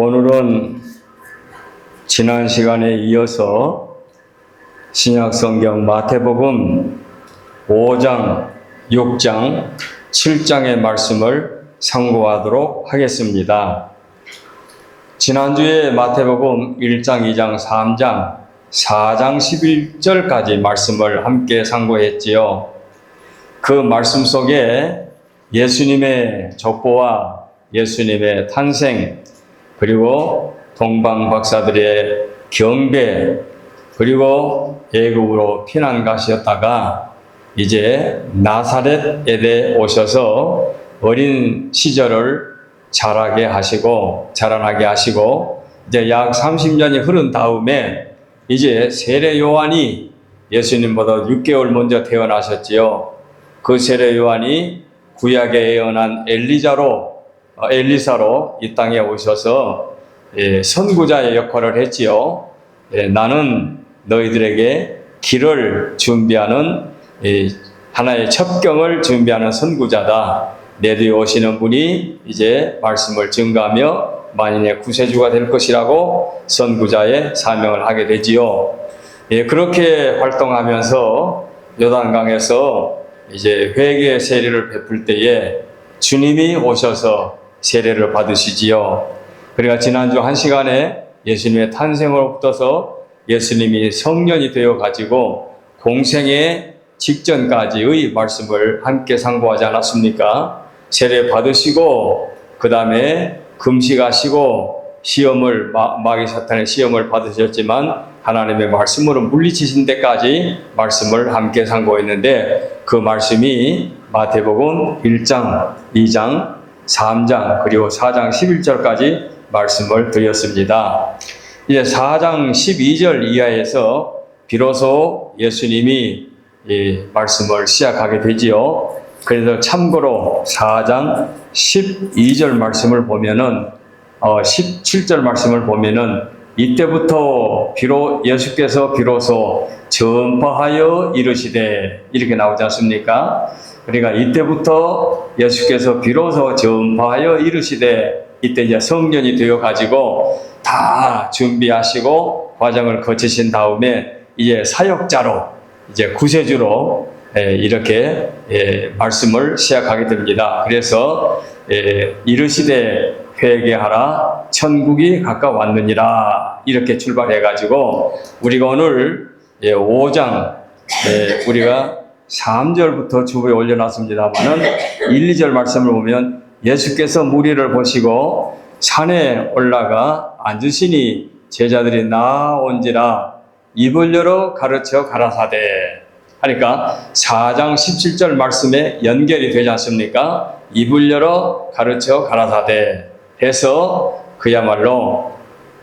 오늘은 지난 시간에 이어서 신약성경 마태복음 5장, 6장, 7장의 말씀을 상고하도록 하겠습니다. 지난주에 마태복음 1장, 2장, 3장, 4장 11절까지 말씀을 함께 상고했지요. 그 말씀 속에 예수님의 족보와 예수님의 탄생, 그리고 동방 박사들의 경배, 그리고 애굽으로 피난 가셨다가 이제 나사렛에 오셔서 어린 시절을 자라나게 하시고 이제 약 30년이 흐른 다음에 이제 세례 요한이 예수님보다 6개월 먼저 태어나셨지요. 그 세례 요한이 구약에 예언한 엘리사로 이 땅에 오셔서 선구자의 역할을 했지요. 나는 너희들에게 길을 준비하는 하나의 첩경을 준비하는 선구자다. 내 뒤에 오시는 분이 이제 말씀을 증거하며 만인의 구세주가 될 것이라고 선구자의 사명을 하게 되지요. 그렇게 활동하면서 요단강에서 이제 회개 세례를 베풀 때에 주님이 오셔서 세례를 받으시지요. 그러니까 지난주 한 시간에 예수님의 탄생으로부터서 예수님이 성년이 되어 가지고 공생의 직전까지의 말씀을 함께 상고하지 않았습니까? 세례 받으시고 그 다음에 금식하시고 마귀 사탄의 시험을 받으셨지만 하나님의 말씀으로 물리치신 데까지 말씀을 함께 상고했는데 그 말씀이 마태복음 1장, 2장, 3장 그리고 4장 11절까지 말씀을 드렸습니다. 이제 4장 12절 이하에서 비로소 예수님이 말씀을 시작하게 되지요. 그래서 참고로 4장 12절 말씀을 보면은 17절 말씀을 보면은 이때부터 예수께서 비로소 전파하여 이르시되 이렇게 나오지 않습니까? 그러니까 이때부터 예수께서 비로소 전파하여 이르시되 이때 이제 성년이 되어 가지고 다 준비하시고 과정을 거치신 다음에 이제 사역자로 이제 구세주로 이렇게 말씀을 시작하게 됩니다. 그래서 이르시되 회개하라 천국이 가까웠느니라 이렇게 출발해 가지고 우리가 오늘 5장 우리가 3절부터 주부에 올려놨습니다만은 1, 2절 말씀을 보면 예수께서 무리를 보시고 산에 올라가 앉으시니 제자들이 나온지라 입을 열어 가르쳐 가라사대 하니까 4장 17절 말씀에 연결이 되지 않습니까? 입을 열어 가르쳐 가라사대 해서 그야말로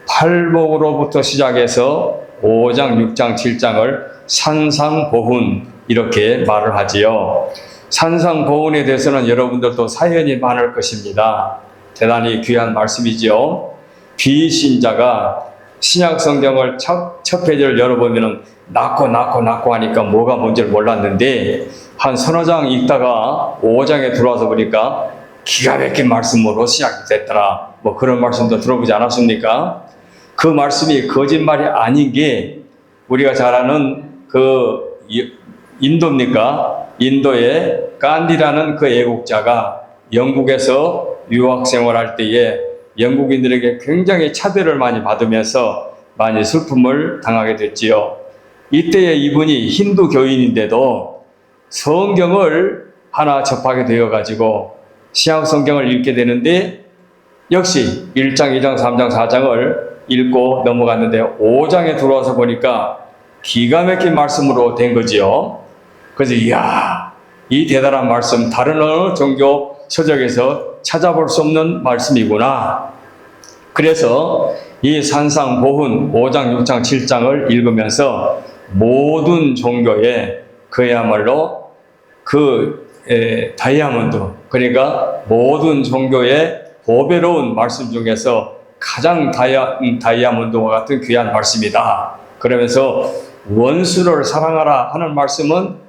팔복으로부터 시작해서 5장, 6장, 7장을 산상보훈 이렇게 말을 하지요. 산상보훈에 대해서는 여러분들도 사연이 많을 것입니다. 대단히 귀한 말씀이지요. 비신자가 신약 성경을 첫 페이지를 열어보면은 낳고 하니까 뭐가 뭔지를 몰랐는데 한 서너 장 읽다가 5장에 들어와서 보니까 기가 막힌 말씀으로 시작이 됐더라. 뭐 그런 말씀도 들어보지 않았습니까? 그 말씀이 거짓말이 아닌 게 우리가 잘 아는 그 인도입니까? 인도의 간디라는 그 애국자가 영국에서 유학 생활할 때에 영국인들에게 굉장히 차별을 많이 받으면서 많이 슬픔을 당하게 됐지요. 이때에 이분이 힌두 교인인데도 성경을 하나 접하게 되어가지고 신약 성경을 읽게 되는데 역시 1장, 2장, 3장, 4장을 읽고 넘어갔는데 5장에 들어와서 보니까 기가 막힌 말씀으로 된 거지요. 그래서 이야, 이 대단한 말씀 다른 어느 종교 서적에서 찾아볼 수 없는 말씀이구나. 그래서 이 산상보훈 5장, 6장, 7장을 읽으면서 모든 종교에 그야말로 다이아몬드, 그러니까 모든 종교의 보배로운 말씀 중에서 가장 다이아몬드와 같은 귀한 말씀이다. 그러면서 원수를 사랑하라 하는 말씀은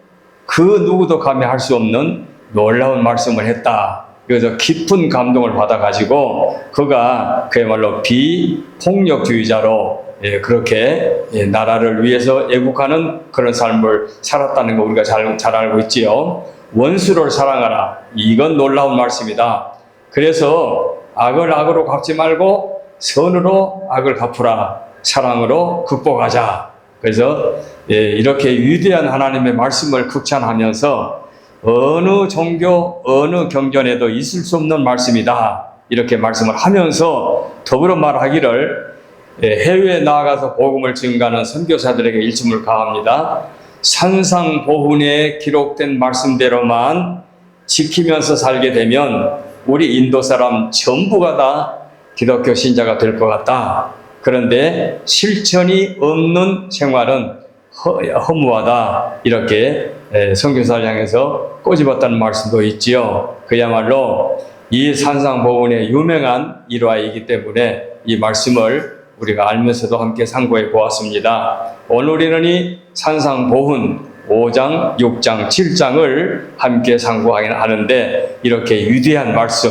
그 누구도 감히 할 수 없는 놀라운 말씀을 했다. 그래서 깊은 감동을 받아가지고 그가 그야말로 비폭력주의자로 그렇게 나라를 위해서 애국하는 그런 삶을 살았다는 거 우리가 잘 알고 있지요. 원수를 사랑하라. 이건 놀라운 말씀이다. 그래서 악을 악으로 갚지 말고 선으로 악을 갚으라. 사랑으로 극복하자. 그래서 이렇게 위대한 하나님의 말씀을 극찬하면서 어느 종교, 어느 경전에도 있을 수 없는 말씀이다. 이렇게 말씀을 하면서 더불어 말하기를 해외에 나아가서 복음을 증가하는 선교사들에게 일침을 가합니다. 산상보훈에 기록된 말씀대로만 지키면서 살게 되면 우리 인도 사람 전부가 다 기독교 신자가 될 것 같다. 그런데 실천이 없는 생활은 허무하다. 이렇게 선교사를 향해서 꼬집었다는 말씀도 있지요. 그야말로 이 산상보훈의 유명한 일화이기 때문에 이 말씀을 우리가 알면서도 함께 상고해 보았습니다. 오늘 우리는 이 산상보훈 5장, 6장, 7장을 함께 상고하는데 이렇게 위대한 말씀,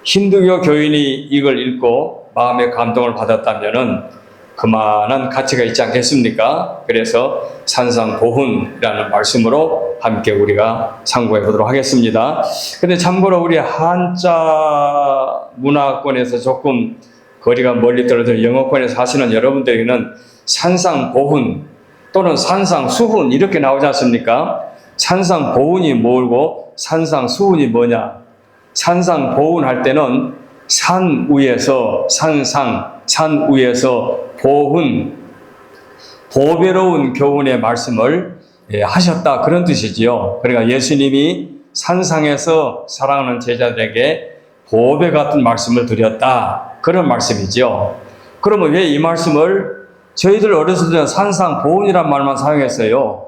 힌두교 교인이 이걸 읽고 마음의 감동을 받았다면은 그만한 가치가 있지 않겠습니까? 그래서 산상보훈이라는 말씀으로 함께 우리가 상고해 보도록 하겠습니다. 근데 참고로 우리 한자 문화권에서 조금 거리가 멀리 떨어져 영어권에서 하시는 여러분들에게는 산상보훈 또는 산상수훈 이렇게 나오지 않습니까? 산상보훈이 뭐고 산상수훈이 뭐냐? 산상보훈 할 때는 산 위에서 산 위에서 보훈, 보배로운 교훈의 말씀을 하셨다 그런 뜻이지요. 그러니까 예수님이 산상에서 사랑하는 제자들에게 보배 같은 말씀을 드렸다 그런 말씀이죠. 그러면 왜 이 말씀을 저희들 어렸을 때는 산상보훈이란 말만 사용했어요.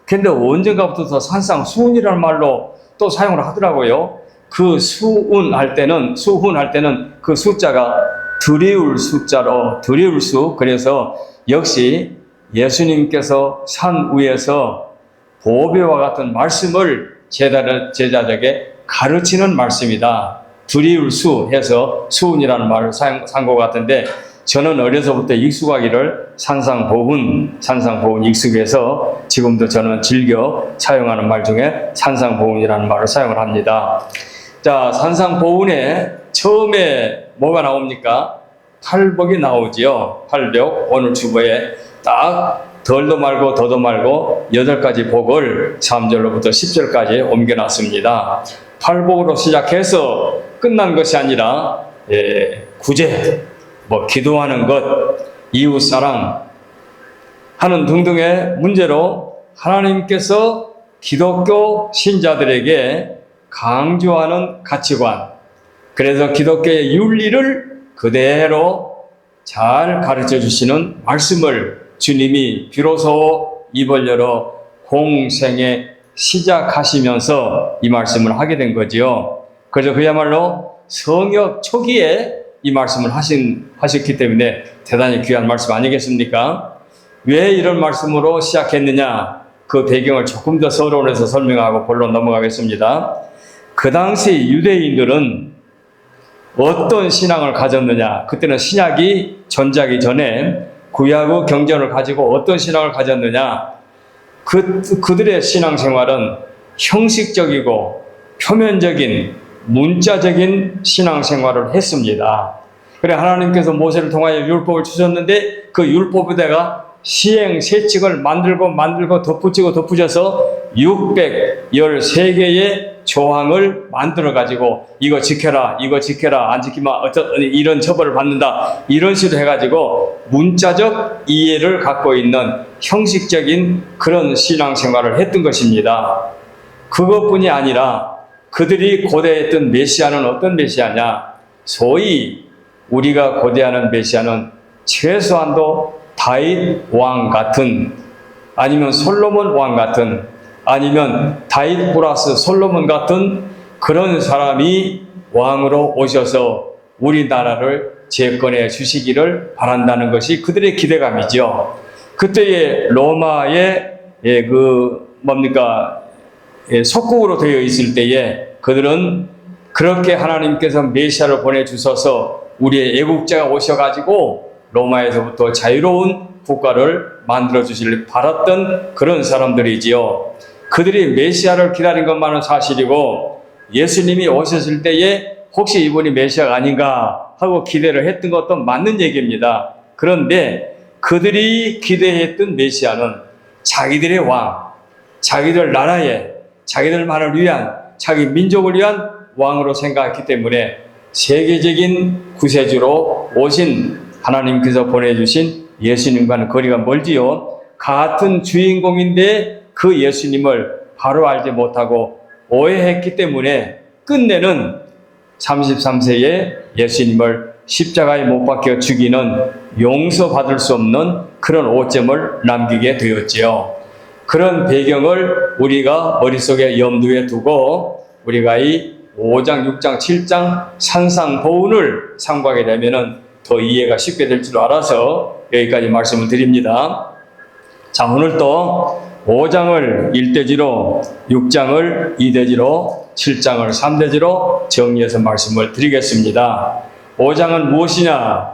근데 언젠가부터 산상수훈이라는 말로 또 사용을 하더라고요. 그 수훈 할 때는 그 숫자가 드리울 숫자로 드리울 수. 그래서 역시 예수님께서 산 위에서 보배와 같은 말씀을 제자들에게 가르치는 말씀이다. 드리울 수 해서 수훈이라는 말을 산 것 같은데 저는 어려서부터 익숙하기를 산상보훈 익숙해서 지금도 저는 즐겨 사용하는 말 중에 산상보훈이라는 말을 사용을 합니다. 자, 산상보훈에 처음에 뭐가 나옵니까? 팔복이 나오지요. 팔복. 오늘 주보에 딱 덜도 말고 더도 말고 8가지 복을 3절로부터 10절까지 옮겨놨습니다. 팔복으로 시작해서 끝난 것이 아니라 구제, 기도하는 것, 이웃사랑 하는 등등의 문제로 하나님께서 기독교 신자들에게 강조하는 가치관, 그래서 기독교의 윤리를 그대로 잘 가르쳐 주시는 말씀을 주님이 비로소 입을 열어 공생에 시작하시면서 이 말씀을 하게 된 거지요. 그래서 그야말로 성역 초기에 이 말씀을 하셨기 때문에 대단히 귀한 말씀 아니겠습니까? 왜 이런 말씀으로 시작했느냐? 그 배경을 조금 더 서론에서 설명하고 본론 넘어가겠습니다. 그 당시 유대인들은 어떤 신앙을 가졌느냐? 그때는 신약이 존재하기 전에 구약의 경전을 가지고 어떤 신앙을 가졌느냐? 그들의 신앙생활은 형식적이고 표면적인 문자적인 신앙생활을 했습니다. 그래 하나님께서 모세를 통하여 율법을 주셨는데 그 율법에다가 시행세칙을 만들고 덧붙여서 613개의 조항을 만들어가지고 이거 지켜라 안 지키면 이런 처벌을 받는다 이런 식으로 해가지고 문자적 이해를 갖고 있는 형식적인 그런 신앙생활을 했던 것입니다. 그것뿐이 아니라 그들이 고대했던 메시아는 어떤 메시아냐? 소위 우리가 고대하는 메시아는 최소한도 다윗 왕 같은, 아니면 솔로몬 왕 같은, 아니면 다윗 플러스 솔로몬 같은 그런 사람이 왕으로 오셔서 우리나라를 재건해 주시기를 바란다는 것이 그들의 기대감이죠. 그때의 로마의 속국으로 되어 있을 때에 그들은 그렇게 하나님께서 메시아를 보내주셔서 우리의 애국자가 오셔가지고 로마에서부터 자유로운 국가를 만들어주시길 바랐던 그런 사람들이지요. 그들이 메시아를 기다린 것만은 사실이고 예수님이 오셨을 때에 혹시 이분이 메시아가 아닌가 하고 기대를 했던 것도 맞는 얘기입니다. 그런데 그들이 기대했던 메시아는 자기들의 왕, 자기들 나라에, 자기들만을 위한, 자기 민족을 위한 왕으로 생각했기 때문에 세계적인 구세주로 오신 하나님께서 보내주신 예수님과는 거리가 멀지요. 같은 주인공인데 그 예수님을 바로 알지 못하고 오해했기 때문에 끝내는 33세에 예수님을 십자가에 못 박혀 죽이는 용서받을 수 없는 그런 오점을 남기게 되었지요. 그런 배경을 우리가 머릿속에 염두에 두고 우리가 이 5장, 6장, 7장 산상보훈을 참고하게 되면은 더 이해가 쉽게 될 줄 알아서 여기까지 말씀을 드립니다. 자, 오늘 또 5장을 1대지로, 6장을 2대지로, 7장을 3대지로 정리해서 말씀을 드리겠습니다. 5장은 무엇이냐?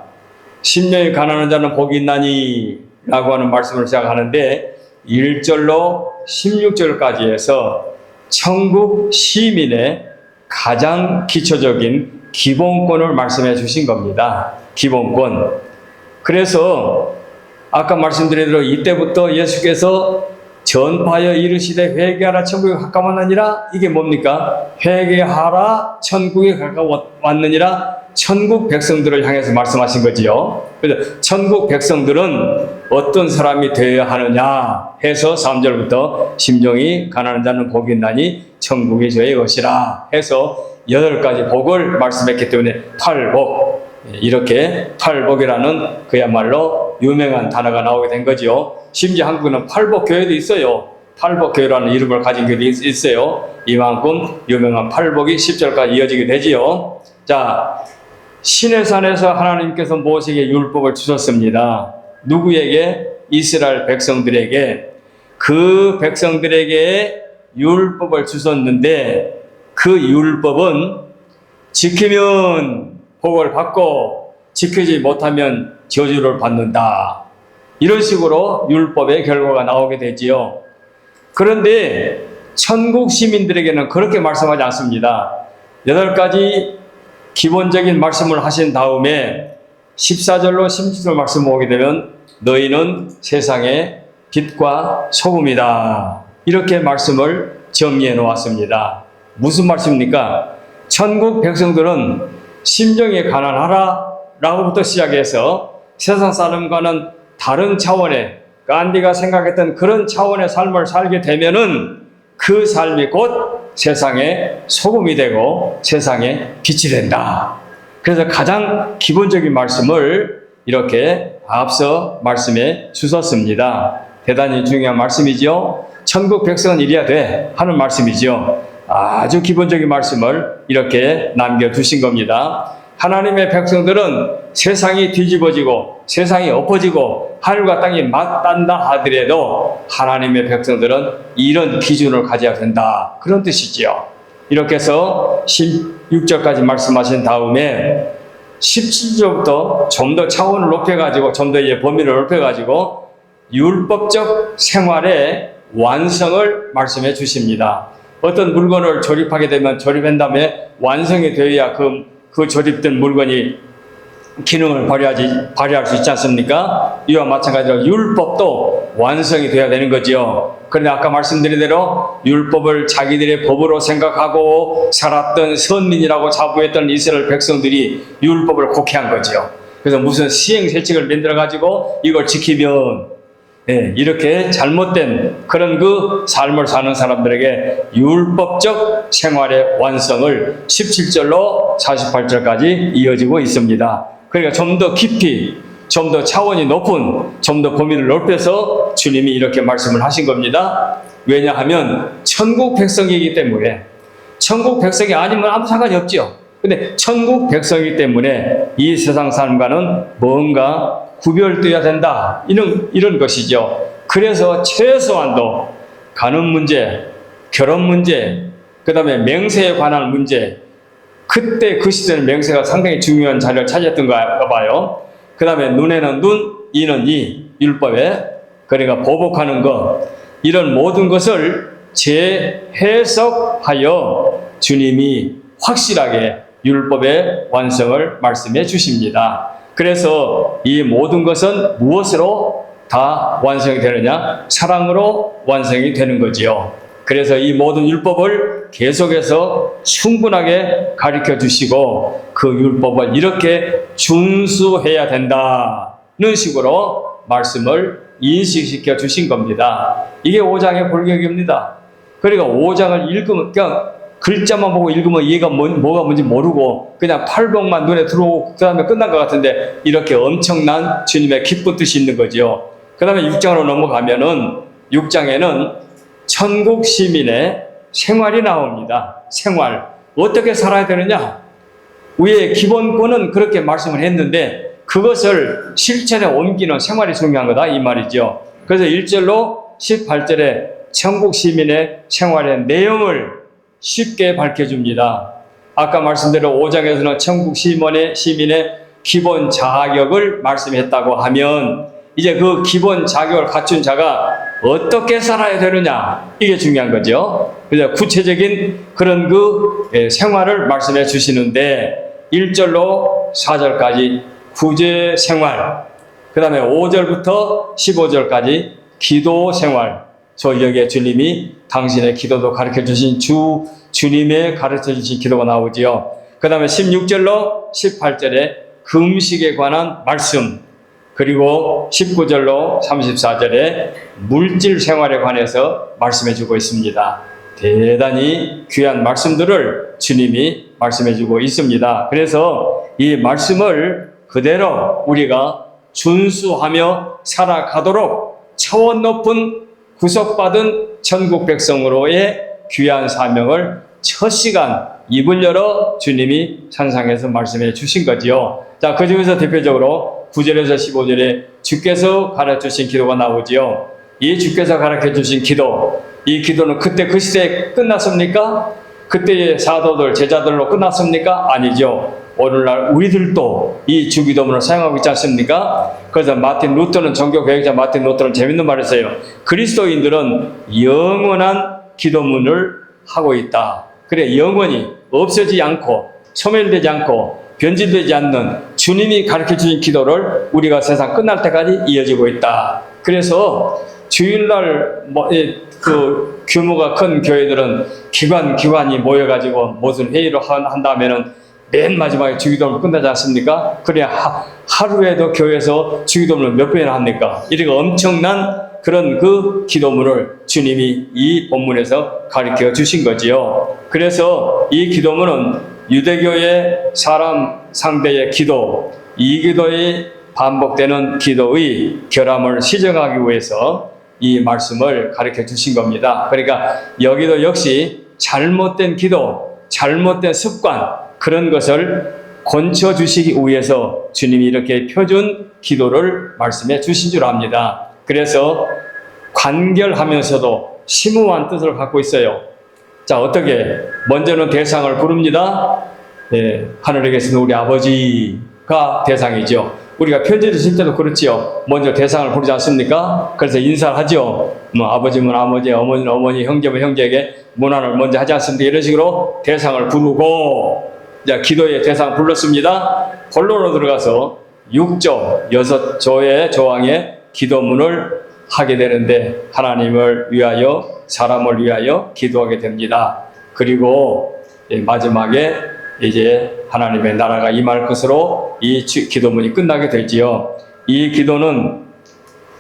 심령이 가난한 자는 복이 있나니 라고 하는 말씀을 시작하는데 1절로 16절까지 해서 천국 시민의 가장 기초적인 기본권을 말씀해 주신 겁니다. 기본권. 그래서 아까 말씀드린 대로 이때부터 예수께서 전파하여 이르시되 회개하라 천국에 가까웠느니라. 이게 뭡니까? 회개하라 천국에 가까웠느니라. 천국 백성들을 향해서 말씀하신 거지요. 그래서 천국 백성들은 어떤 사람이 되어야 하느냐 해서 3절부터 심령이 가난한 자는 복이 있나니 천국이 저의 것이라 해서 8가지 복을 말씀했기 때문에 팔복, 이렇게 팔복이라는 그야말로 유명한 단어가 나오게 된 거죠. 심지어 한국에는 팔복교회도 있어요. 팔복교회라는 이름을 가진 교회도 있어요. 이만큼 유명한 팔복이 10절까지 이어지게 되지요. 자, 시내산에서 하나님께서 모세에게 율법을 주셨습니다. 누구에게? 이스라엘 백성들에게. 그 백성들에게 율법을 주셨는데 그 율법은 지키면 복을 받고 지키지 못하면 저주를 받는다. 이런 식으로 율법의 결과가 나오게 되지요. 그런데 천국 시민들에게는 그렇게 말씀하지 않습니다. 8가지 기본적인 말씀을 하신 다음에 14절로 16절 말씀 오게 되면 너희는 세상의 빛과 소금이다. 이렇게 말씀을 정리해 놓았습니다. 무슨 말씀입니까? 천국 백성들은 심정이 가난하라 라고부터 시작해서 세상 사람과는 다른 차원의, 간디가 생각했던 그런 차원의 삶을 살게 되면은 그 삶이 곧 세상의 소금이 되고 세상의 빛이 된다. 그래서 가장 기본적인 말씀을 이렇게 앞서 말씀해 주셨습니다. 대단히 중요한 말씀이죠. 천국 백성은 이래야 돼 하는 말씀이죠. 아주 기본적인 말씀을 이렇게 남겨두신 겁니다. 하나님의 백성들은 세상이 뒤집어지고 세상이 엎어지고 하늘과 땅이 맞닿는다 하더라도 하나님의 백성들은 이런 기준을 가져야 된다. 그런 뜻이지요. 이렇게 해서 16절까지 말씀하신 다음에 17절부터 좀 더 차원을 높여가지고 좀 더 범위를 높여가지고 율법적 생활의 완성을 말씀해 주십니다. 어떤 물건을 조립하게 되면 조립한 다음에 완성이 되어야 그 조립된 물건이 기능을 발휘할 수 있지 않습니까? 이와 마찬가지로 율법도 완성이 되어야 되는 거지요. 그런데 아까 말씀드린 대로 율법을 자기들의 법으로 생각하고 살았던 선민이라고 자부했던 이스라엘 백성들이 율법을 곡해한 거지요. 그래서 무슨 시행세칙을 만들어가지고 이걸 지키면 이렇게 잘못된 그런 그 삶을 사는 사람들에게 율법적 생활의 완성을 17절로 48절까지 이어지고 있습니다. 그러니까 좀 더 깊이, 좀 더 차원이 높은, 좀 더 범위를 넓혀서 주님이 이렇게 말씀을 하신 겁니다. 왜냐하면 천국 백성이기 때문에, 천국 백성이 아니면 아무 상관이 없죠. 근데 천국 백성이기 때문에 이 세상 사람과는 뭔가 구별되어야 된다. 이런 것이죠. 그래서 최소한도 가는 문제, 결혼 문제, 그 다음에 맹세에 관한 문제, 그때 그 시대는 맹세가 상당히 중요한 자리를 차지했던가 봐요. 그 다음에 눈에는 눈, 이는 이, 율법에. 그러니까 보복하는 것, 이런 모든 것을 재해석하여 주님이 확실하게 율법의 완성을 말씀해 주십니다. 그래서 이 모든 것은 무엇으로 다 완성이 되느냐? 사랑으로 완성이 되는 거지요. 그래서 이 모든 율법을 계속해서 충분하게 가르쳐 주시고 그 율법을 이렇게 준수해야 된다는 식으로 말씀을 인식시켜 주신 겁니다. 이게 5장의 골격입니다. 그러니까 5장을 읽으면 그냥 글자만 보고 읽으면 이해가 뭐가 뭔지 모르고 그냥 팔복만 눈에 들어오고 그 다음에 끝난 것 같은데 이렇게 엄청난 주님의 기쁜 뜻이 있는 거죠. 그 다음에 6장으로 넘어가면은 6장에는 천국 시민의 생활이 나옵니다. 생활. 어떻게 살아야 되느냐? 위에 기본권은 그렇게 말씀을 했는데 그것을 실천에 옮기는 생활이 중요한 거다 이 말이죠. 그래서 1절로 18절에 천국 시민의 생활의 내용을 쉽게 밝혀줍니다. 아까 말씀대로 5장에서는 천국 시민의 기본 자격을 말씀했다고 하면 이제 그 기본 자격을 갖춘 자가 어떻게 살아야 되느냐 이게 중요한 거죠. 그래서 구체적인 그런 그 생활을 말씀해 주시는데 1절로 4절까지 구제 생활, 그 다음에 5절부터 15절까지 기도 생활. 저 여기에 주님이 당신의 기도도 가르쳐 주신 주님의 가르쳐 주신 기도가 나오지요. 그 다음에 16절로 18절에 금식에 관한 말씀, 그리고 19절로 34절에 물질 생활에 관해서 말씀해 주고 있습니다. 대단히 귀한 말씀들을 주님이 말씀해 주고 있습니다. 그래서 이 말씀을 그대로 우리가 준수하며 살아가도록 차원 높은 구속받은 천국 백성으로의 귀한 사명을 첫 시간 입을 열어 주님이 찬상에서 말씀해 주신 거지요. 자, 그 중에서 대표적으로 9절에서 15절에 주께서 가르쳐 주신 기도가 나오지요. 이 주께서 가르쳐 주신 기도, 이 기도는 그때 그 시대에 끝났습니까? 그때의 사도들, 제자들로 끝났습니까? 아니죠. 오늘날 우리들도 이 주기도문을 사용하고 있지 않습니까? 그래서 마틴 루터는 종교개혁자 마틴 루터는 재밌는 말을 했어요. 그리스도인들은 영원한 기도문을 하고 있다. 그래, 영원히 없어지지 않고 소멸되지 않고 변질되지 않는 주님이 가르쳐주신 기도를 우리가 세상 끝날 때까지 이어지고 있다. 그래서 주일날 그 규모가 큰 교회들은 기관이 모여가지고 무슨 회의를 한다면은 맨 마지막에 주기도문 끝나지 않습니까? 그래야 하루에도 교회에서 주기도문을 몇 번이나 합니까? 이렇게 엄청난 그런 그 기도문을 주님이 이 본문에서 가르쳐 주신 거지요. 그래서 이 기도문은 유대교의 사람 상대의 기도, 이 기도의 반복되는 기도의 결함을 시정하기 위해서 이 말씀을 가르쳐 주신 겁니다. 그러니까 여기도 역시 잘못된 기도, 잘못된 습관, 그런 것을 고쳐주시기 위해서 주님이 이렇게 표준 기도를 말씀해 주신 줄 압니다. 그래서 간결하면서도 심오한 뜻을 갖고 있어요. 자, 어떻게? 먼저는 대상을 부릅니다. 하늘에 계신 우리 아버지가 대상이죠. 우리가 편지를 쓸 때도 그렇지요. 먼저 대상을 부르지 않습니까? 그래서 인사를 하죠. 아버지면 아버지, 어머니는 어머니, 형제면 형제에게 문안을 먼저 하지 않습니까? 이런 식으로 대상을 부르고, 자, 기도의 대상 불렀습니다. 본론으로 들어가서 6조, 6조의 조항의 기도문을 하게 되는데 하나님을 위하여, 사람을 위하여 기도하게 됩니다. 그리고 마지막에 이제 하나님의 나라가 임할 것으로 이 기도문이 끝나게 되지요. 이 기도는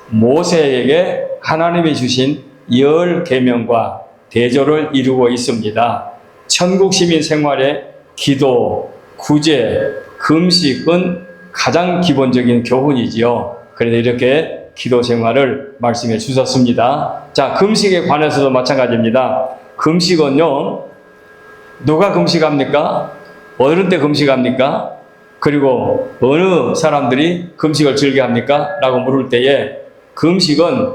모세에게 하나님이 주신 10계명과 대조를 이루고 있습니다. 천국 시민 생활의 기도, 구제, 금식은 가장 기본적인 교훈이지요. 그래서 이렇게 기도 생활을 말씀해 주셨습니다. 자, 금식에 관해서도 마찬가지입니다. 금식은요, 누가 금식합니까? 어느 때 금식합니까? 그리고 어느 사람들이 금식을 즐겨합니까? 라고 물을 때에 금식은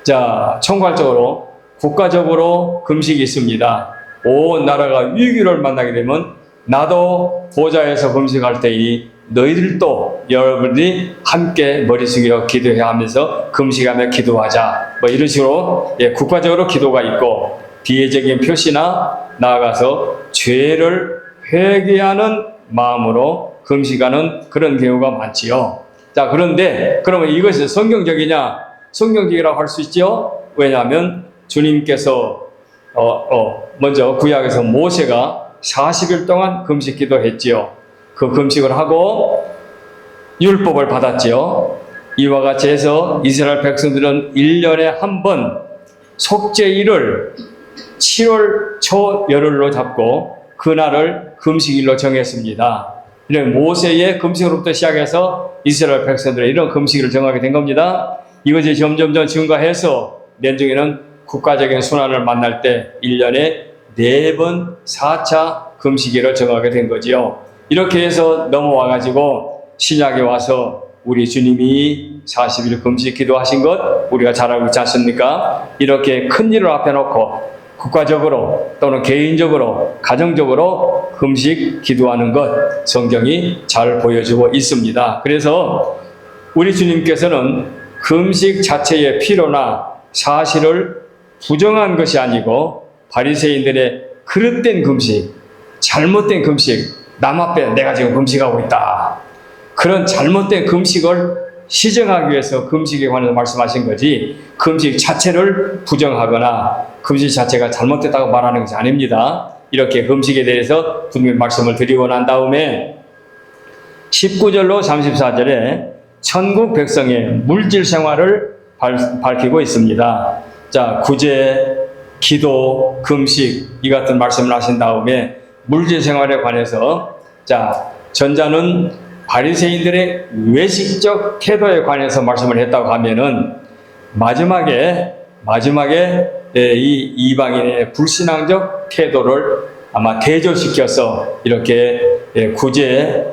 자, 총괄적으로 국가적으로 금식이 있습니다. 온 나라가 위기를 만나게 되면 나도 보좌에서 금식할 때이 너희들도 여러분들이 함께 머리 숙여 기도해야 하면서 금식하며 기도하자. 뭐 이런 식으로 국가적으로 기도가 있고, 비례적인 표시나 나아가서 죄를 회개하는 마음으로 금식하는 그런 경우가 많지요. 자, 그런데 그러면 이것이 성경적이냐? 성경적이라고 할 수 있죠. 왜냐하면 주님께서 먼저 구약에서 모세가 40일 동안 금식 기도했지요. 그 금식을 하고 율법을 받았지요. 이와 같이 해서 이스라엘 백성들은 1년에 한 번 속죄일을 7월 초열흘로 잡고 그날을 금식일로 정했습니다. 이런 모세의 금식으로부터 시작해서 이스라엘 백성들의 이런 금식을 정하게 된 겁니다. 이것이 점점점 증가해서 내중에는 국가적인 순환을 만날 때 1년에 4번 4차 금식일을 정하게 된 거지요. 이렇게 해서 넘어와가지고 신약에 와서 우리 주님이 40일 금식 기도하신 것 우리가 잘 알고 있지 않습니까? 이렇게 큰 일을 앞에 놓고 국가적으로 또는 개인적으로 가정적으로 금식 기도하는 것 성경이 잘 보여주고 있습니다. 그래서 우리 주님께서는 금식 자체의 필요나 사실을 부정한 것이 아니고 바리새인들의 그릇된 금식, 잘못된 금식, 남 앞에 내가 지금 금식하고 있다, 그런 잘못된 금식을 시정하기 위해서 금식에 관해서 말씀하신 거지, 금식 자체를 부정하거나 금식 자체가 잘못됐다고 말하는 것이 아닙니다. 이렇게 금식에 대해서 분명히 말씀을 드리고 난 다음에 19절로 34절에 천국 백성의 물질 생활을 밝히고 있습니다. 자, 구제, 기도, 금식 이 같은 말씀을 하신 다음에 물질 생활에 관해서, 자, 전자는 바리새인들의 외식적 태도에 관해서 말씀을 했다고 하면은 마지막에 이 이방인의 불신앙적 태도를 아마 대조시켜서 이렇게 구제,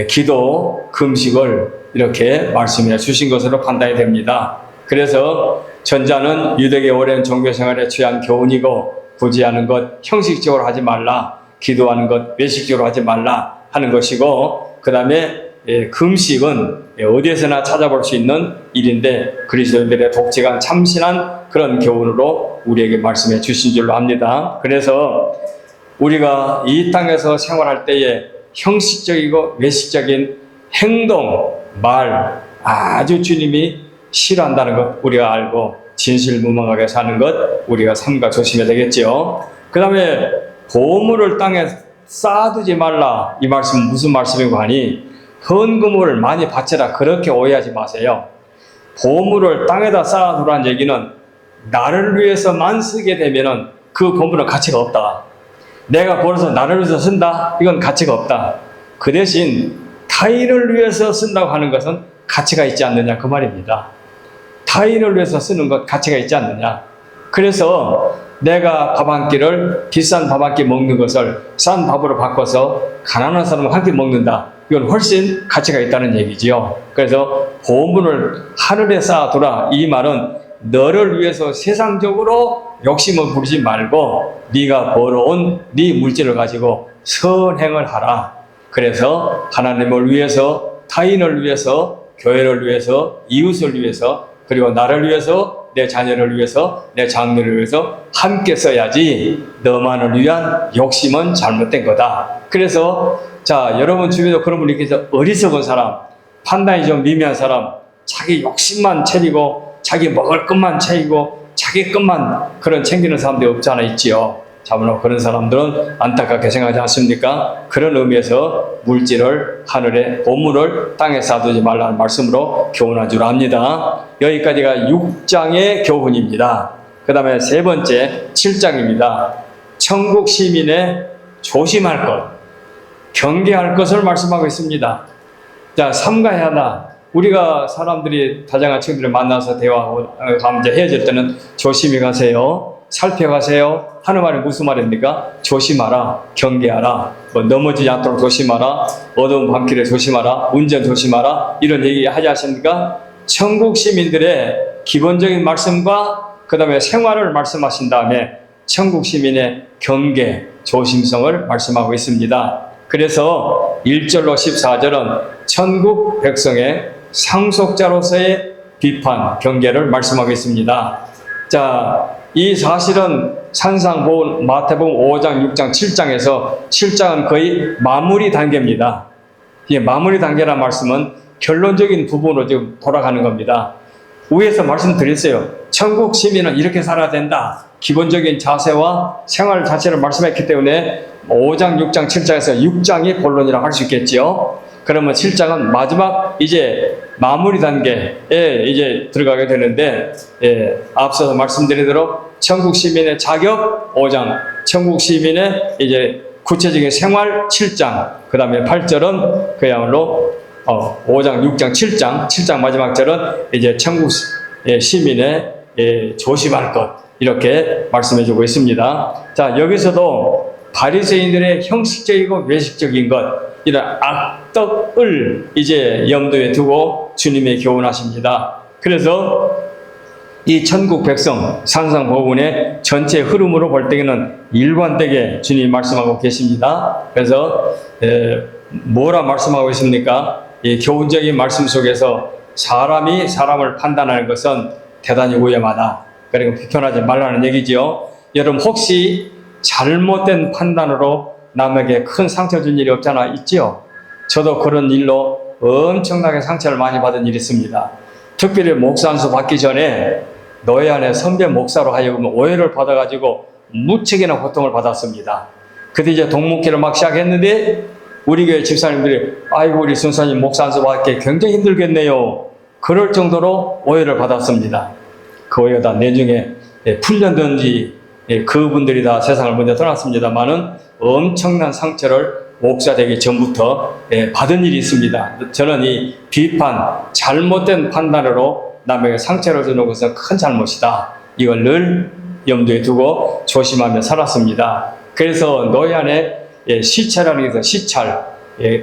기도, 금식을 이렇게 말씀해 주신 것으로 판단이 됩니다. 그래서 전자는 유대계 오랜 종교생활에 취한 교훈이고, 구제하는 것 형식적으로 하지 말라, 기도하는 것 외식적으로 하지 말라 하는 것이고, 그 다음에 금식은 어디에서나 찾아볼 수 있는 일인데 그리스도인들의 독재간 참신한 그런 교훈으로 우리에게 말씀해 주신 줄로 압니다. 그래서 우리가 이 땅에서 생활할 때에 형식적이고 외식적인 행동, 말 아주 주님이 싫어한다는 것 우리가 알고 진실무망하게 사는 것 우리가 삼가 조심해야 되겠죠. 그 다음에 보물을 땅에 쌓아두지 말라, 이 말씀은 무슨 말씀이고 하니, 헌금을 많이 바쳐라, 그렇게 오해하지 마세요. 보물을 땅에다 쌓아두라는 얘기는 나를 위해서만 쓰게 되면은 그 보물은 가치가 없다. 내가 벌어서 나를 위해서 쓴다, 이건 가치가 없다. 그 대신 타인을 위해서 쓴다고 하는 것은 가치가 있지 않느냐, 그 말입니다. 타인을 위해서 쓰는 것 가치가 있지 않느냐. 그래서 내가 밥 한 끼를 비싼 밥 한 끼 먹는 것을 싼 밥으로 바꿔서 가난한 사람은 한 끼 먹는다, 이건 훨씬 가치가 있다는 얘기지요. 그래서 보물을 하늘에 쌓아두라, 이 말은 너를 위해서 세상적으로 욕심을 부리지 말고 네가 벌어온 네 물질을 가지고 선행을 하라. 그래서 하나님을 위해서, 타인을 위해서, 교회를 위해서, 이웃을 위해서, 그리고 나를 위해서, 내 자녀를 위해서, 내 장래를 위해서 함께 써야지 너만을 위한 욕심은 잘못된 거다. 그래서 자, 여러분 주변에도 그런 분이 계세요. 어리석은 사람, 판단이 좀 미미한 사람, 자기 욕심만 차리고 자기 먹을 것만 차리고 자기 것만 그런 챙기는 사람들이 없지 않아 있지요. 자, 물론 그런 사람들은 안타깝게 생각하지 않습니까? 그런 의미에서 물질을 하늘에, 보물을 땅에 쌓아두지 말라는 말씀으로 교훈한 줄 압니다. 여기까지가 6장의 교훈입니다. 그 다음에 세 번째 7장입니다. 천국 시민의 조심할 것, 경계할 것을 말씀하고 있습니다. 자, 삼가해야 한다. 우리가 사람들이 다정한 친구들을 만나서 대화하고 이제 헤어질 때는 조심히 가세요, 살펴가세요 하는 말이 무슨 말입니까? 조심하라, 경계하라, 뭐 넘어지지 않도록 조심하라, 어두운 밤길에 조심하라, 운전 조심하라, 이런 얘기 하지 않습니까? 천국 시민들의 기본적인 말씀과 그 다음에 생활을 말씀하신 다음에 천국 시민의 경계, 조심성을 말씀하고 있습니다. 그래서 1절로 14절은 천국 백성의 상속자로서의 비판, 경계를 말씀하고 있습니다. 자, 이 사실은 산상보훈, 마태복음 5장, 6장, 7장에서 7장은 거의 마무리 단계입니다. 이 마무리 단계라는 말씀은 결론적인 부분으로 지금 돌아가는 겁니다. 위에서 말씀드렸어요. 천국 시민은 이렇게 살아야 된다. 기본적인 자세와 생활 자체를 말씀했기 때문에 5장, 6장, 7장에서 6장이 본론이라고 할 수 있겠지요. 그러면 7장은 마지막 이제 마무리 단계에 이제 들어가게 되는데, 앞서서 말씀드린 대로 천국 시민의 자격 5장, 천국 시민의 이제 구체적인 생활 7장, 그 다음에 8절은 그야말로 5장, 6장, 7장 마지막 절은 이제 천국 시민의 조심할 것, 이렇게 말씀해 주고 있습니다. 자, 여기서도 바리새인들의 형식적이고 외식적인 것, 이런 악덕을 이제 염두에 두고 주님의 교훈하십니다. 그래서 이 천국 백성 산상보훈의 전체 흐름으로 볼 때에는 일관되게 주님이 말씀하고 계십니다. 그래서 뭐라 말씀하고 있습니까? 이 교훈적인 말씀 속에서 사람이 사람을 판단하는 것은 대단히 위험하다. 그리고 비판하지 말라는 얘기지요. 여러분 혹시 잘못된 판단으로 남에게 큰 상처 준 일이 없잖아 있지요? 저도 그런 일로 엄청나게 상처를 많이 받은 일이 있습니다. 특별히 목사 안수 받기 전에 너희 안에 선배 목사로 하여금 오해를 받아가지고 무척이나 고통을 받았습니다. 그때 이제 동문회를 막 시작했는데 우리 교회 집사님들이 아이고 우리 순사님 목사 안수 받기 굉장히 힘들겠네요. 그럴 정도로 오해를 받았습니다. 그 오해가 다 내중에 풀렸는지 그분들이 다 세상을 먼저 떠났습니다만은 엄청난 상처를 목사 되기 전부터 받은 일이 있습니다. 저는 이 비판, 잘못된 판단으로 남에게 상처를 주는 것은 큰 잘못이다. 이걸 늘 염두에 두고 조심하며 살았습니다. 그래서 너희 안에 시찰하는 게 있어요. 시찰.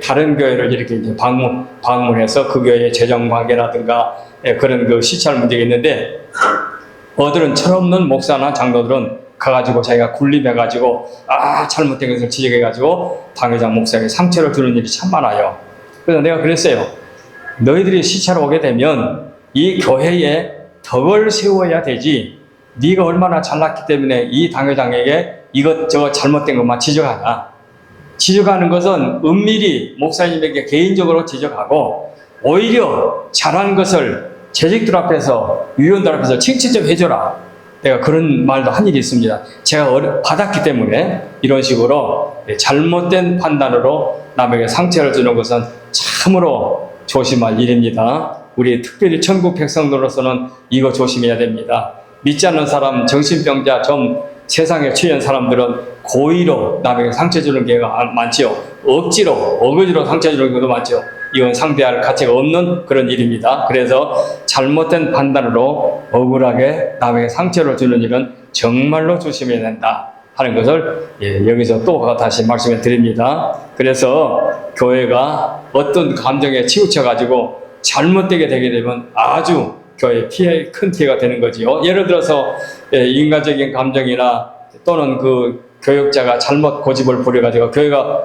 다른 교회를 이렇게 이제 방문해서 그 교회의 재정관계라든가 그런 그 시찰 문제가 있는데, 어들은 철없는 목사나 장로들은 가가지고 자기가 군림해가지고 잘못된 것을 지적해가지고 당회장 목사에게 상처를 주는 일이 참 많아요. 그래서 내가 그랬어요. 너희들이 시찰을 오게 되면 이 교회에 덕을 세워야 되지, 네가 얼마나 잘났기 때문에 이 당회장에게 이것저것 잘못된 것만 지적하냐. 지적하는 것은 은밀히 목사님에게 개인적으로 지적하고, 오히려 잘한 것을 재직들 앞에서, 위원들 앞에서 칭찬 좀 해줘라. 내가 그런 말도 한 일이 있습니다. 제가 받았기 때문에 이런 식으로 잘못된 판단으로 남에게 상처를 주는 것은 참으로 조심할 일입니다. 우리 특별히 천국 백성으로서는 이거 조심해야 됩니다. 믿지 않는 사람, 정신병자, 좀 세상에 취한 사람들은 고의로 남에게 상처 주는 경우가 많지요. 억지로, 어거지로 상처 주는 경우도 많죠. 이건 상대할 가치가 없는 그런 일입니다. 그래서 잘못된 판단으로 억울하게 남에게 상처를 주는 일은 정말로 조심해야 된다 하는 것을 여기서 또 다시 말씀해 드립니다. 그래서 교회가 어떤 감정에 치우쳐가지고 잘못되게 되게 되면 아주 교회에 큰 피해가 되는 거지요. 예를 들어서 인간적인 감정이나 또는 그 교역자가 잘못 고집을 부려가지고 교회가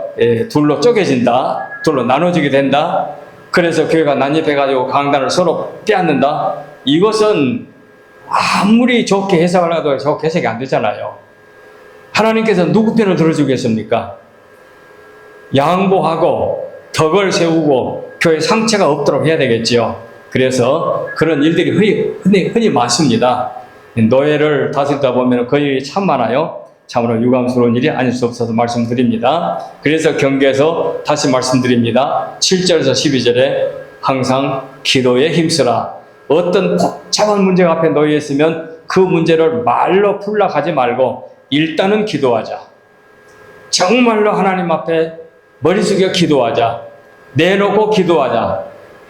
둘로 쪼개진다, 둘로 나눠지게 된다. 그래서 교회가 난입해가지고 강단을 서로 빼앗는다. 이것은 아무리 좋게 해석을 해도 좋게 해석이 안 되잖아요. 하나님께서 누구 편을 들어주겠습니까? 양보하고 덕을 세우고 교회 상처가 없도록 해야 되겠지요. 그래서 그런 일들이 흔히 많습니다. 노예를 다스리다 보면 그 일이 참 많아요. 참으로 유감스러운 일이 아닐 수 없어서 말씀드립니다. 그래서 경계에서 다시 말씀드립니다. 7절에서 12절에 항상 기도에 힘쓰라. 어떤 복잡한 문제가 앞에 놓여 있으면 그 문제를 말로 풀락하지 말고 일단은 기도하자. 정말로 하나님 앞에 머리 숙여 기도하자. 내놓고 기도하자.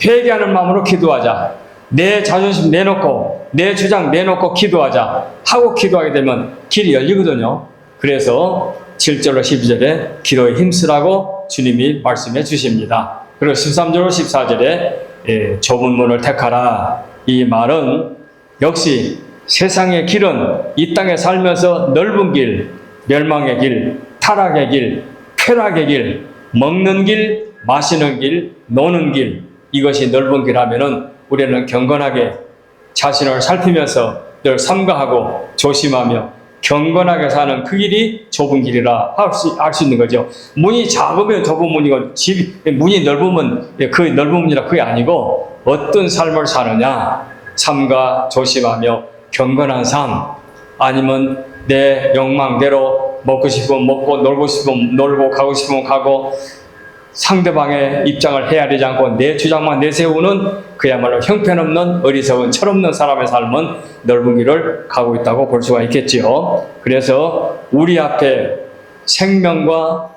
회개하는 마음으로 기도하자. 내 자존심 내놓고 내 주장 내놓고 기도하자 하고 기도하게 되면 길이 열리거든요. 그래서 7절로 12절에 기도에 힘쓰라고 주님이 말씀해 주십니다. 그리고 13절로 14절에 좁은 문을 택하라. 이 말은 역시 세상의 길은 이 땅에 살면서 넓은 길, 멸망의 길, 타락의 길, 쾌락의 길, 먹는 길, 마시는 길, 노는 길, 이것이 넓은 길 하면은 우리는 경건하게 자신을 살피면서 늘 삼가하고 조심하며 경건하게 사는 그 길이 좁은 길이라 할 수 있는 거죠. 문이 작으면 좁은 문이고 문이 넓으면 그 넓은 문이라 그게 아니고 어떤 삶을 사느냐, 삼가 조심하며 경건한 삶, 아니면 내 욕망대로 먹고 싶으면 먹고 놀고 싶으면 놀고 가고 싶으면 가고 상대방의 입장을 헤아리지 않고 내 주장만 내세우는 그야말로 형편없는 어리석은 철없는 사람의 삶은 넓은 길을 가고 있다고 볼 수가 있겠지요. 그래서 우리 앞에 생명과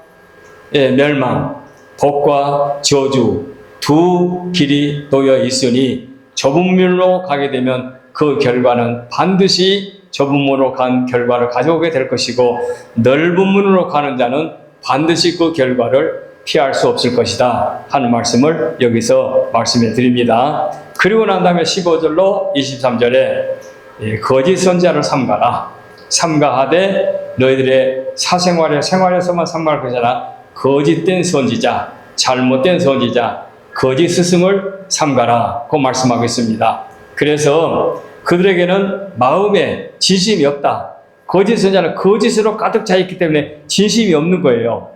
멸망, 복과 저주 두 길이 놓여 있으니 좁은 문으로 가게 되면 그 결과는 반드시 좁은 문으로 간 결과를 가져오게 될 것이고 넓은 문으로 가는 자는 반드시 그 결과를 피할 수 없을 것이다 하는 말씀을 여기서 말씀해 드립니다. 그리고 난 다음에 15절로 23절에 거짓 선지자를 삼가라. 삼가하되 너희들의 사생활의 생활에서만 삼가할 것이라 거짓된 선지자, 잘못된 선지자, 거짓 스승을 삼가라 고 말씀하고 있습니다. 그래서 그들에게는 마음에 진심이 없다. 거짓 선지자는 거짓으로 가득 차 있기 때문에 진심이 없는 거예요.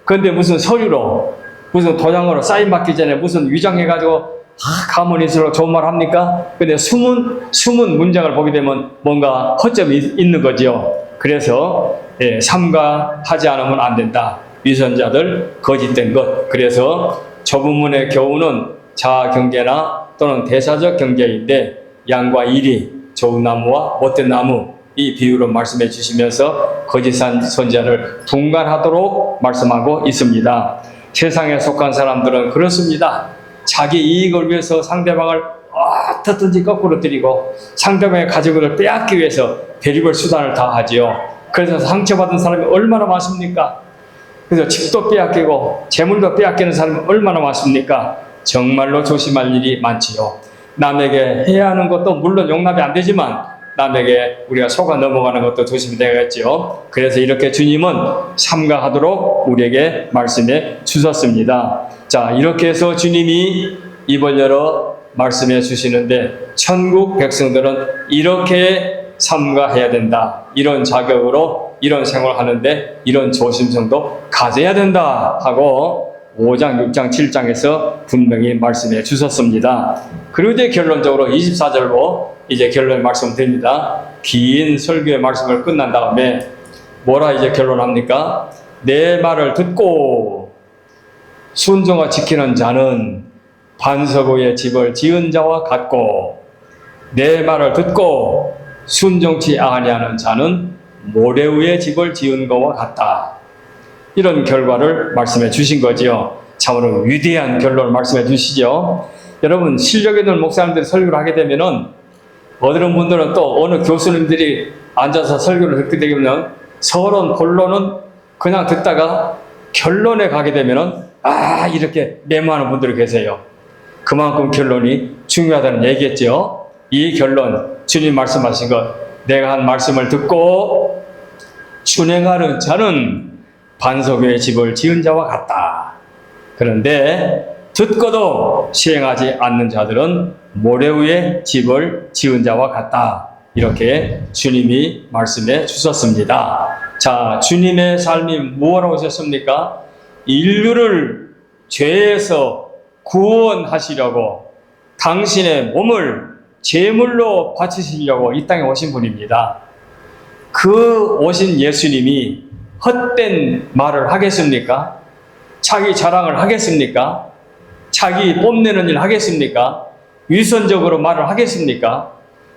그런데 무슨 서류로, 무슨 도장으로 사인 받기 전에 무슨 위장해가지고 가만히 있으려고 좋은 말 합니까? 근데 숨은 문장을 보게 되면 뭔가 허점이 있는 거죠. 그래서 삼가하지 않으면 안 된다. 위선자들, 거짓된 것. 그래서 좁은 문의 교훈은 자아 경계나 또는 대사적 경계인데 양과 일이 좋은 나무와 못된 나무 이 비유로 말씀해 주시면서 거짓한 선지자를 분간하도록 말씀하고 있습니다. 세상에 속한 사람들은 그렇습니다. 자기 이익을 위해서 상대방을 어떻든지 거꾸로 때리고 상대방의 가족을 빼앗기 위해서 별의별 수단을 다 하지요. 그래서 상처받은 사람이 얼마나 많습니까? 그래서 집도 빼앗기고 재물도 빼앗기는 사람이 얼마나 많습니까? 정말로 조심할 일이 많지요. 남에게 해야 하는 것도 물론 용납이 안 되지만 남에게 우리가 속아 넘어가는 것도 조심이 되겠죠. 그래서 이렇게 주님은 삼가하도록 우리에게 말씀해 주셨습니다. 자, 이렇게 해서 주님이 입을 열어 말씀해 주시는데 천국 백성들은 이렇게 삼가해야 된다. 이런 자격으로 이런 생활을 하는데 이런 조심성도 가져야 된다 하고 5장, 6장, 7장에서 분명히 말씀해 주셨습니다. 그리고 이제 결론적으로 24절로 이제 결론 말씀드립니다. 긴 설교의 말씀을 끝난 다음에 뭐라 이제 결론합니까? 내 말을 듣고 순종하 지키는 자는 반석의 집을 지은 자와 같고 내 말을 듣고 순종치 아니하는 자는 모래 위에 집을 지은 것과 같다. 이런 결과를 말씀해 주신 거지요. 참으로 위대한 결론을 말씀해 주시죠. 여러분, 실력 있는 목사님들이 설교를 하게 되면은 어떤 분들은 또 어느 교수님들이 앉아서 설교를 듣게 되면 서론, 본론은 그냥 듣다가 결론에 가게 되면은 이렇게 메모하는 분들이 계세요. 그만큼 결론이 중요하다는 얘기겠죠. 이 결론, 주님 말씀하신 것, 내가 한 말씀을 듣고 준행하는 자는 반석 위에 집을 지은 자와 같다. 그런데 듣고도 시행하지 않는 자들은 모래 위에 집을 지은 자와 같다. 이렇게 주님이 말씀해 주셨습니다. 자, 주님의 삶이 무엇으로 오셨습니까? 인류를 죄에서 구원하시려고 당신의 몸을 제물로 바치시려고 이 땅에 오신 분입니다. 그 오신 예수님이 헛된 말을 하겠습니까? 자기 자랑을 하겠습니까? 자기 뽐내는 일 하겠습니까? 위선적으로 말을 하겠습니까?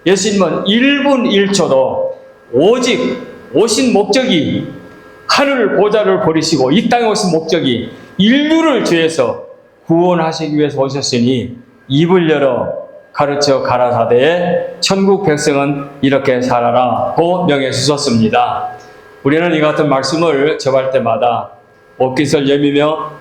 예수님은 1분 1초도 오직 오신 목적이 하늘 보좌를 버리시고 이 땅에 오신 목적이 인류를 죄에서 구원하시기 위해서 오셨으니 입을 열어 가르쳐 가라사대 천국 백성은 이렇게 살아라고 명해 주셨습니다. 우리는 이 같은 말씀을 접할 때마다 옷깃을 여미며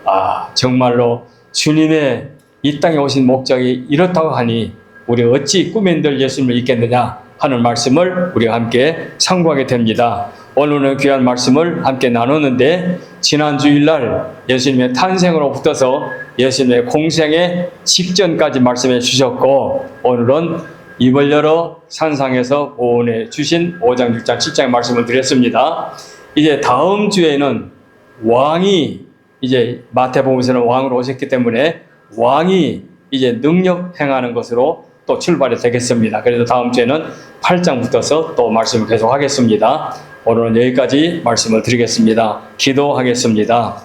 정말로 주님의 이 땅에 오신 목적이 이렇다고 하니 우리 어찌 꿈에 들 예수님을 잊겠느냐 하는 말씀을 우리가 함께 상고하게 됩니다. 오늘은 귀한 말씀을 함께 나누는데 지난 주일날 예수님의 탄생으로부터서 예수님의 공생의 직전까지 말씀해 주셨고 오늘은 입을 열어 산상에서 보온해 주신 5장, 6장, 7장의 말씀을 드렸습니다. 이제 다음 주에는 왕이 이제 마태복음에서는 왕으로 오셨기 때문에 왕이 이제 능력 행하는 것으로 또 출발이 되겠습니다. 그래서 다음 주에는 8장부터서 또 말씀을 계속 하겠습니다. 오늘은 여기까지 말씀을 드리겠습니다. 기도하겠습니다.